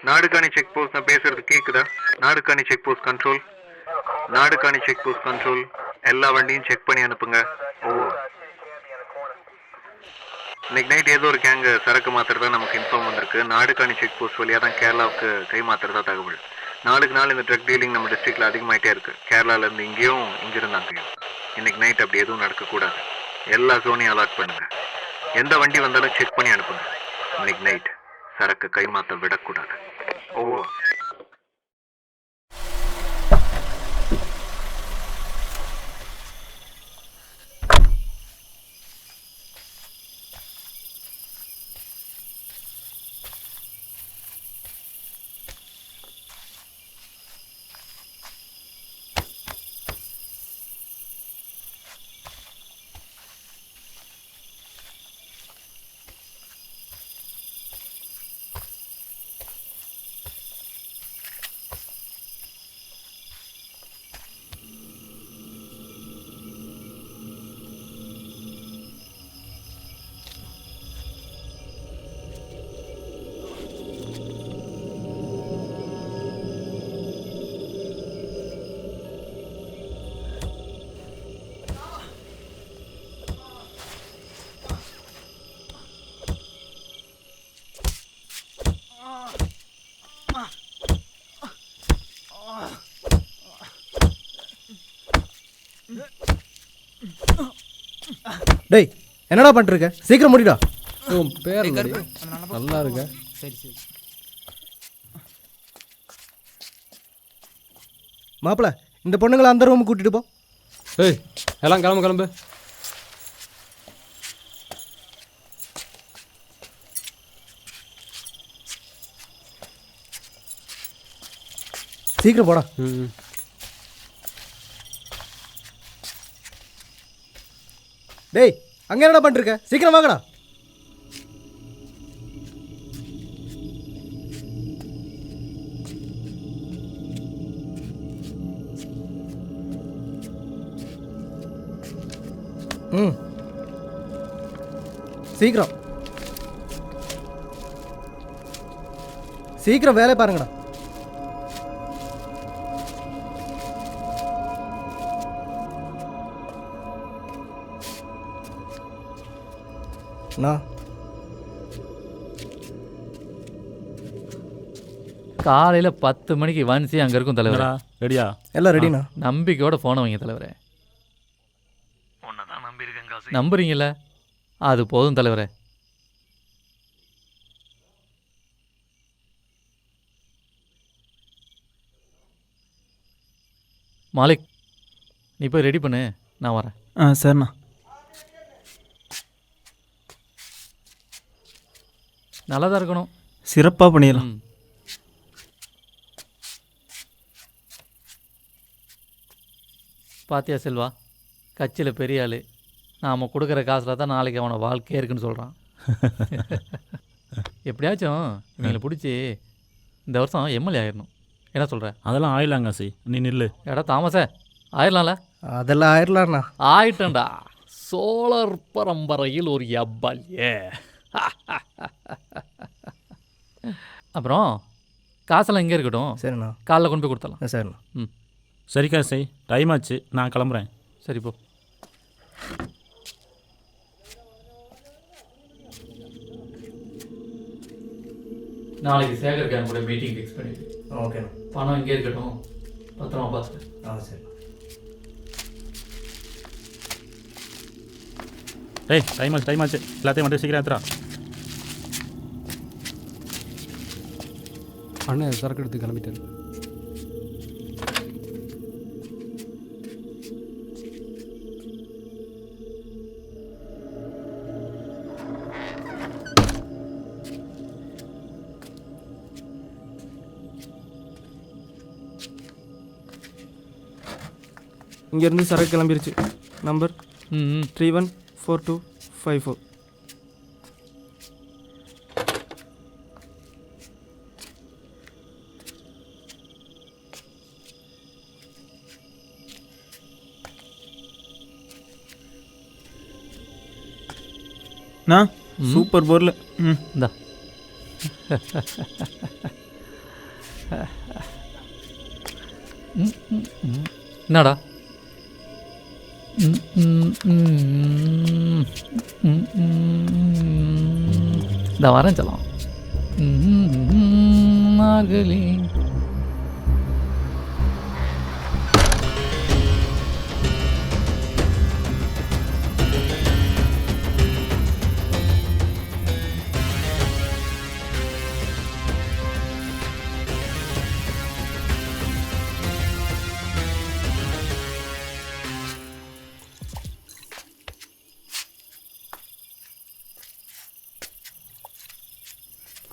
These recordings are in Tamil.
நாடுகாணி செக் போஸ்ட் நான் பேசுறது கேக்குதா? Nadukani check post control, Nadukani check post control, எல்லா வண்டியும் செக் பண்ணி அனுப்புங்க. ஓவர். இன்னைக்கு நைட் ஏதோ ஒரு கேங் சரக்கு மாத்திரதா நமக்கு இன்ஃபார்ம் வந்திருக்கு. நாடுகாணி செக் போஸ்ட் வழியா தான் கேரளாவுக்கு கை மாத்திரதா தகவல். நாளுக்கு நாள் இந்த ட்ரக் டீலிங் நம்ம டிஸ்ட்ரிக்ட்ல அதிகமாயிட்டே இருக்கு. கேரளால இருந்து இங்கேயும், இங்கிருந்து அங்கேயும். இன்னைக்கு நைட் அப்படி எதுவும் நடக்கக்கூடாது. எல்லா ஜோனையும் அலாட் பண்ணுங்க. எந்த வண்டி வந்தாலும் செக் பண்ணி அனுப்புங்க. இன்னைக்கு நைட் சரக்கு கைமாத்த விடக்கூடாது. ஓவர். டேய் என்னடா பண்ணிருக்க? சீக்கிரம் முடிடா. உன் பேர் நல்லா இருக்க. சரி சரி. மாப்பிள, இந்த பொண்ணுங்களை அந்த ரூமுக்கு கூட்டிட்டு போ. ஏய் எல்லாம் கிளம்பு கிளம்பு. சீக்கிரம் போடா. ம். டேய் அங்க என்னடா பண்ணிருக்க? சீக்கிரம் வாங்கடா. ம் சீக்கிரம் சீக்கிரம் வேலை பாருங்கடா. காலையில் 10 மணிக்கு வன்சி அங்கே இருக்கும் தலைவரா. ரெடியா? எல்லாம் ரெடிண்ணா. நம்பிக்கையோட ஃபோனை வைங்க தலைவரே. உன்னதான் நம்பியிருக்கேன் காசு. நம்புறீங்கள? அது போதும் தலைவரே. மாலிக், நீ போய் ரெடி பண்ணு, நான் வரேன். சரிண்ணா. நல்லா தான் இருக்கணும். சிறப்பாக பண்ணிடலாம். பாத்தியா செல்வா, கட்சியில் பெரிய ஆள். நாம் கொடுக்குற காசில் தான் நாளைக்கு அவனை வாழ்க்கையே இருக்குன்னு சொல்கிறான். எப்படியாச்சும் இவங்களை பிடிச்சி இந்த வருஷம் எம்எல்ஏ ஆயிடணும். என்ன சொல்கிற? அதெல்லாம் ஆயிடலாங்க சி, நீ நில்லு. எடா தாமஸே, ஆயிடலாம்ல? அதெல்லாம் ஆயிடலாண்ணா. ஆயிட்டண்டா. சோழர் பரம்பரையில் ஒரு எம்எல்ஏ. அப்புறம் காசெல்லாம் இங்கே இருக்கட்டும். சரிண்ணா. காலைல கொண்டு போய் கொடுத்தலாம். சரிண்ணா. ம் சரிக்கா சி, டைம் ஆச்சு, நான் கிளம்புறேன். சரி போ. நாளைக்கு சேகர் கேன் கூட மீட்டிங் ஃபிக்ஸ் பண்ணிடு. ஓகேண்ணா. பணம் இங்கே இருக்கட்டும், பத்திரமா பார்த்துட்டு. சரி. டேய் டைம் ஆச்சு, எல்லாத்தையும் மட்டும் சீக்கிரம் ஏற்றுறா. அண்ணன் சரக்கு எடுத்து கிளம்பிட்டாரு. இங்கேருந்து சரக்கு கிளம்பிருச்சு. நம்பர் 314254. சூப்பர் பொருள். இந்தா என்னடா இந்த வரேன் செல்லாம் மார்கழி.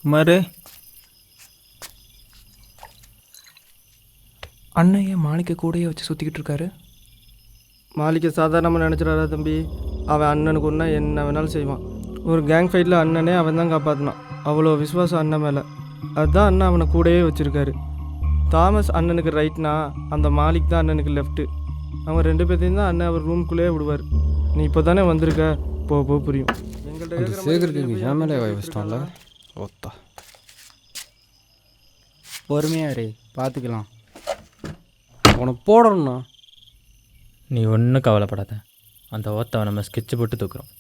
குமார், அண்ணன் ஏன் மாணிக்க கூடயே வச்சு சுற்றிக்கிட்டு இருக்காரு? மாலிகை சாதாரணமாக நினச்சிடாரா தம்பி? அவன் அண்ணனுக்கு ஒன்றா என்ன வேணாலும் செய்வான். ஒரு கேங் ஃபைட்டில் அண்ணனே அவன் தான் காப்பாற்றினான். அவ்வளோ விசுவாசம் அண்ணன் மேலே. அதுதான் அண்ணன் அவனை கூடயே வச்சுருக்காரு. தாமஸ் அண்ணனுக்கு ரைட்னா அந்த மாலிக் தான் அண்ணனுக்கு லெஃப்ட்டு. அவங்க 2 பேர்த்தையும் தான் அண்ணன் அவர் ரூம்குள்ளேயே விடுவார். நீ இப்போ தானே வந்திருக்க, போ புரியும். அந்த சேகருக்கு இங்கே என் மேலே வச்சிட்டான்ல ஓத்தா. பொறுமையாக இரு, பார்த்துக்கலாம். உன போடணும்ண்ணா. நீ ஒன்றும் கவலைப்படாத, அந்த ஓத்தவை நம்ம ஸ்கெட்சு போட்டு தூக்குறோம்,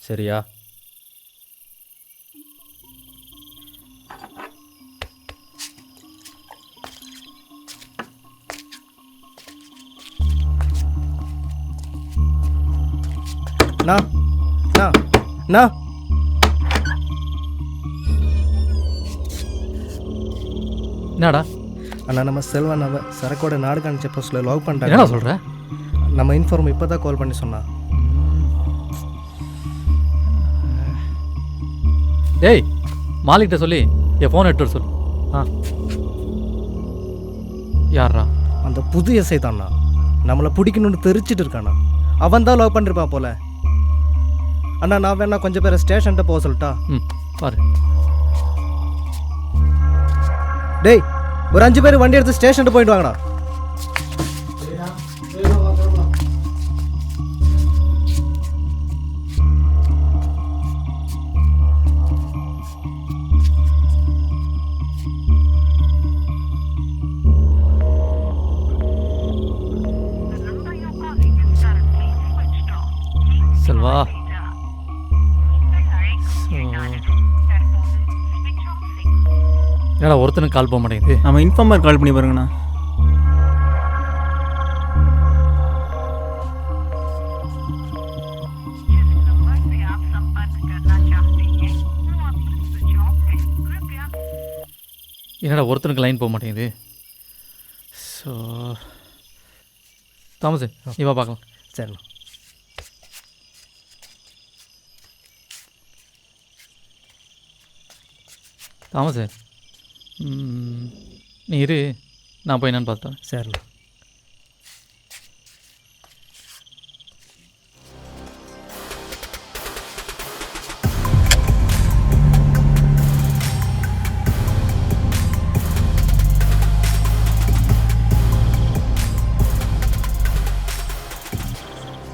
சரியா? என்னடா அண்ணா, நம்ம செல்வன் சரக்கோட நாடுகாணி செக் போஸ்ட்டில் லாக் பண்ணிட்டாங்க. என்னடா சொல்கிற? நம்ம இன்ஃபார்ம் இப்போ தான் கால் பண்ணி சொன்னான். டேய், மாலிக்கிட்ட சொல்லி என் ஃபோன் எடுத்து வர சொல்லு. ஆ, யாரா? அந்த புது எஸ்ஐ தான்ண்ணா, நம்மளை பிடிக்கணும்னு தெரிச்சிட்டு இருக்காண்ணா. அவன் தான் லாக் பண்ணிருப்பான் போல. அண்ணா, நான் வேணா கொஞ்சம் பேரை ஸ்டேஷன்கிட்ட போக சொல்லட்டா? பாரு. டேய், ஒரு 5 பேர் வண்டி எடுத்து ஸ்டேஷன்ட்டு போயிட்டு வாங்கண்ணா. செல்வா, என்னடா ஒருத்தனுக்கு கால் போக மாட்டேங்குது? நம்ம இன்ஃபார்மர் கால் பண்ணி பாருங்கண்ணா. என்னடா ஒருத்தனுக்கு லைன் போக மாட்டேங்குது? ஸோ தாமஸ், இவா பார்க்கலாம். சரிண்ணா. தாமஸ், நீ இரு, நான் போய் என்னன்னு பார்த்தேன். சரிண்ணா.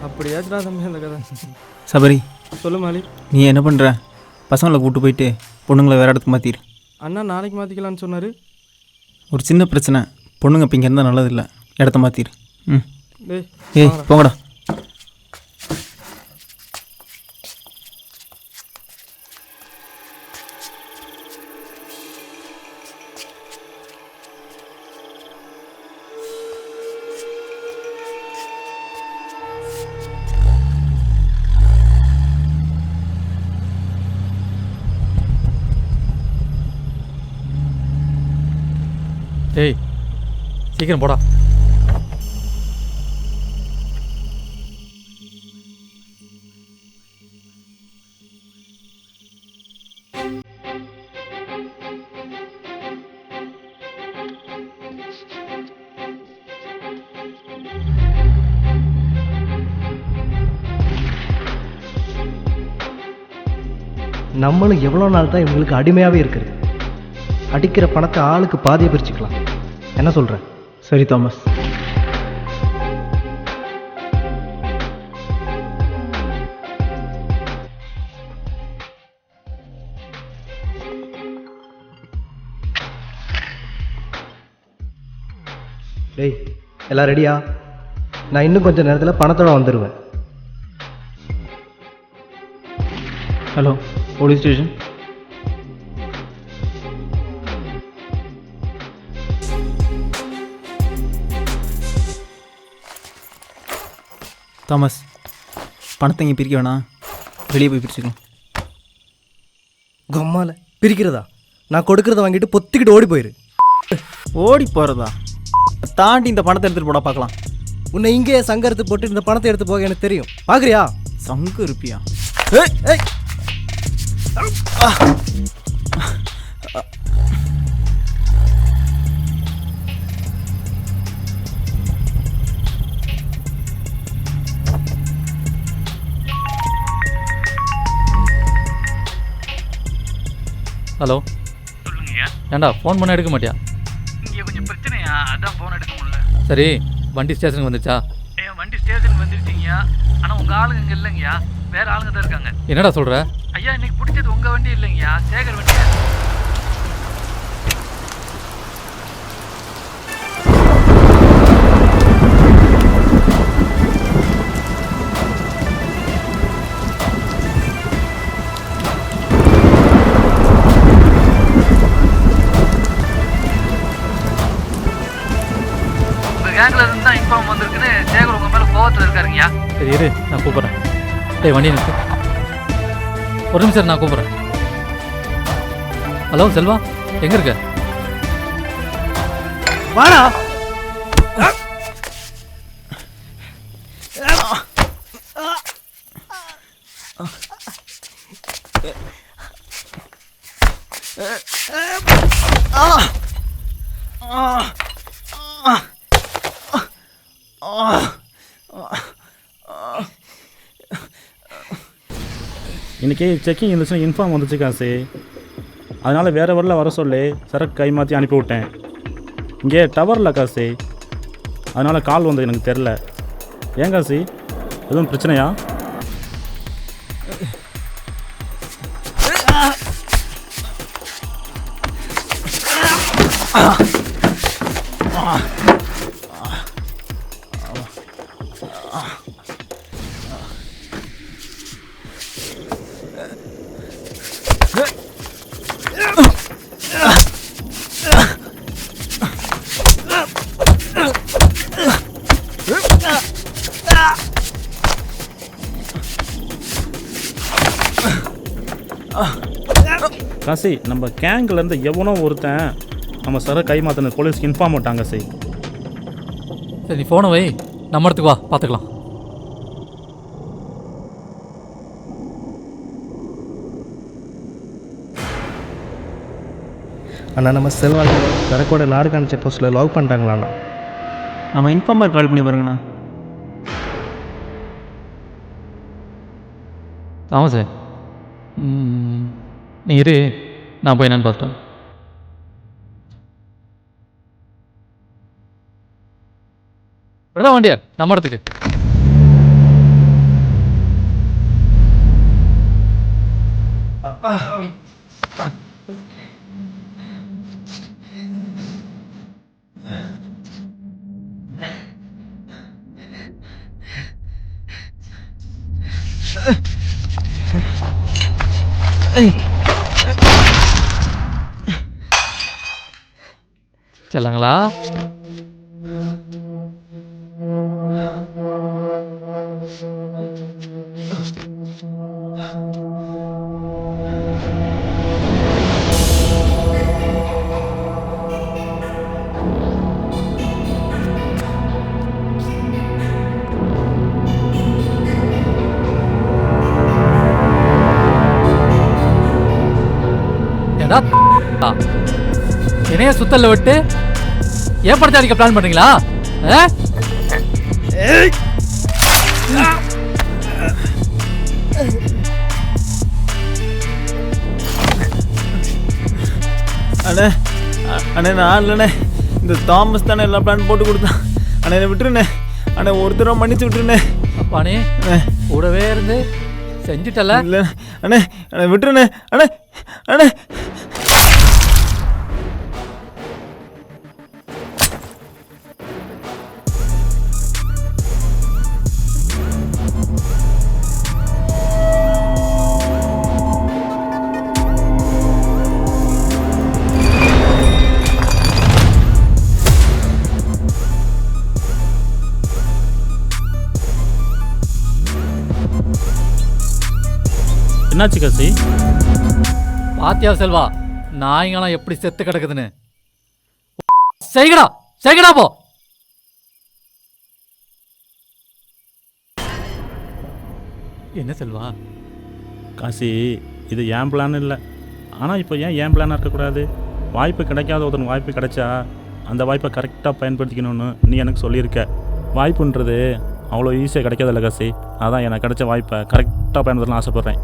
அப்படியாச்சுடா தம்பி அந்த கதை. சபரி, சொல்லு மாலி. நீ என்ன பண்ணுற? பசங்களை கூப்பிட்டு போயிட்டு பொண்ணுங்களை வேறு இடத்துக்கு மாற்றிடு. அண்ணா நாளைக்கு மாற்றிக்கலான்னு சொன்னார். ஒரு சின்ன பிரச்சனை, பொண்ணுங்க இப்போ இங்கே இருந்தால் நல்லதில்லை, இடத்த மாற்றிடு. ம். டேய், ஏய், போங்கடா. டேய், சீக்கிரம் போடா. நம்மளும் எவ்வளோ நாள் தான் இவங்களுக்கு அடிமையாகவே இருக்குது. அடிக்கிற பணத்தை ஆளுக்கு பாதியை பிரிச்சுக்கலாம். என்ன சொல்கிற? சரி தாமஸ். டேய் எல்லாம் ரெடியா? நான் இன்னும் கொஞ்சம் நேரத்தில் பணத்தோட வந்துடுவேன். Hello police station. தாமஸ், பணத்தை இங்கே பிரிக்க வேணாம், வெளியே போய் பிரிச்சுக்கலாம். கம்மால பிரிக்கிறதா? நான் கொடுக்கறத வாங்கிட்டு பொத்திக்கிட்டு ஓடி போயிரு. ஓடி போகிறதா? தாண்டி இந்த பணத்தை எடுத்துகிட்டு போட பார்க்கலாம். உன்னை இங்கேயே சங்கரத்து போட்டு இந்த பணத்தை எடுத்து போக எனக்கு தெரியும். பார்க்குறியா? சங்கு இருப்பியா? ஹலோ, சொல்லுங்கய்யா. ஏண்டா ஃபோன் பண்ண எடுக்க மாட்டியா? இங்கே கொஞ்சம் பிரச்சனையா, அதான் ஃபோன் எடுக்க முடியல. சரி, வண்டி ஸ்டேஷனுக்கு வந்துச்சா? என் வண்டி ஸ்டேஷனுக்கு வந்துருச்சிங்கய்யா. ஆனால் உங்கள் ஆளுங்க இங்கே இல்லைங்கய்யா, வேறு ஆளுங்க தான் இருக்காங்க. என்னடா சொல்கிற? ஐயா, இன்னைக்கு பிடிச்சது உங்கள் வண்டி இல்லைங்கய்யா, சேகர் வண்டி. கேங்கில் இருந்து தான் இன்ஃபார்ம் வந்திருக்குன்னு சேகர் உங்கள் மேலே கோவத்தில் இருக்காருங்கய்யா. சரி இரு, நான் கூப்பிட்றேன். டேய் வண்டி நிறுத்து. ஒரு நிமிஷம் நான் கூப்பிட்றேன். ஹலோ செல்வா, எங்கே இருக்க? வாடா. இன்றைக்கி செக்கிங் இருந்துச்சுன்னா இன்ஃபார்ம் வந்துச்சு காசு. அதனால் வேறு வரல வர சொல்லி சரக்கு கை மாற்றி அனுப்பி விட்டேன். இங்கே டவரில் காசு, அதனால் கால் வந்தது எனக்கு தெரில. ஏன் காசு, எதுவும் பிரச்சனையா? காசி, நம்ம கேங்க்லேருந்து எவனோ ஒருத்தன் நம்ம சரக்கு கை மாற்றின போலீஸ்க்கு இன்ஃபார்ம் பண்ணிட்டாங்க. சரி சரி, நீ ஃபோனை வை, நம்ம இடத்துக்கு வா, பார்த்துக்கலாம். அண்ணா, நம்ம செல்வாங்க சரக்கோட நாடுகான செக் போஸ்ட்டில் லாக் பண்ணிட்டாங்களாண்ணா. நம்ம இன்ஃபார்மர் கால் பண்ணி பாருங்கண்ணா. தாமஸ், நீ இரு, நான் போய் என்னன்னு பார்த்துட்டேன். விடா வண்டியா, நம்ம இடத்துக்கு. செல்லங்களா? என்னைய சுத்தல்ல விட்டு ஏன் படத்தை அடிக்க பிளான் பண்றீங்களா? அண்ணே அண்ணே, நான் இல்லைண்ணே, இந்த தாமஸ் தானே எல்லா பிளான் போட்டு கொடுத்தான். அண்ணே என்னை விட்டுருண்ணே, அண்ணே ஒருத்தர மன்னிச்சு விட்டுருண்ணே. அப்பானே கூடவே இருந்து செஞ்சுட்டல. இல்லை அண்ணே, அண்ணே விட்டுருண்ணே. அண்ணே அண்ணே என்னாச்சு காசி? பாத்தியா செல்வா, நாய்ங்களாம் எப்படி செத்து கிடக்குதுன்னு. செய்கடா செய்கடா போ. என்ன செல்வா? காசி, இது என் பிளான் இல்லை. ஆனால் இப்போ ஏன் என் பிளானாக இருக்கக்கூடாது? வாய்ப்பு கிடைக்காத ஒருத்தன் வாய்ப்பு கிடைச்சா அந்த வாய்ப்பை கரெக்டாக பயன்படுத்திக்கணும்னு நீ எனக்கு சொல்லியிருக்க. வாய்ப்புன்றது அவ்வளோ ஈஸியாக கிடைக்காதில்ல காசி. அதான் எனக்கு கிடைச்ச வாய்ப்பை கரெக்டாக பயன்படுத்தணும்னு ஆசைப்பட்றேன்.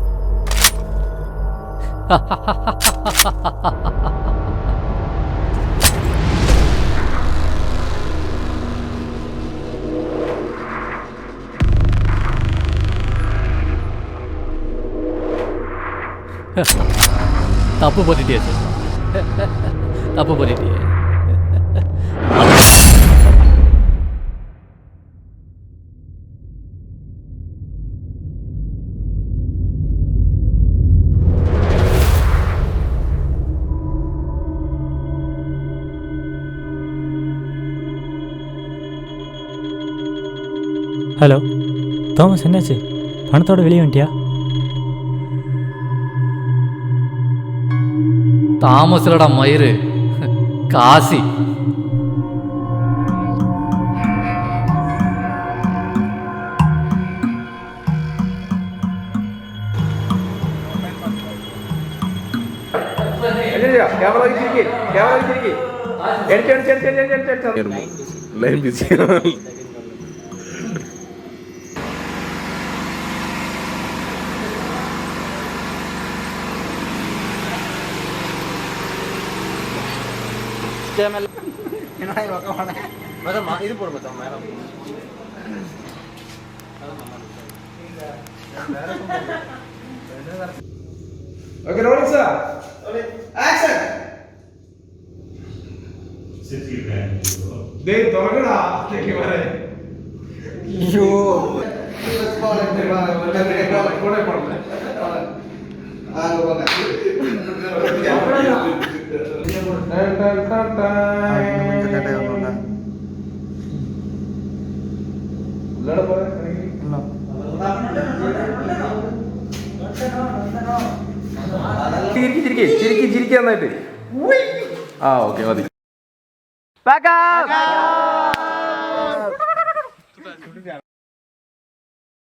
தப்பு பண்ணிட்டியே செல்வா, தப்பு பண்ணிட்டியே. ஹலோ தாமஸ், என்னாச்சு? பணத்தோட வெளியே வந்துட்டியா? தாமஸ்லடா மயிறு, காசி. இது போட பார்த்தா madam. Okay, rolling sir. Action. டேய் தொரங்கடா, கேக்கி வர. ஐயோ. கூட போடல. ஆங்க போங்க. ചിരിക്കാൻ ആ ഓക്കെ മതി.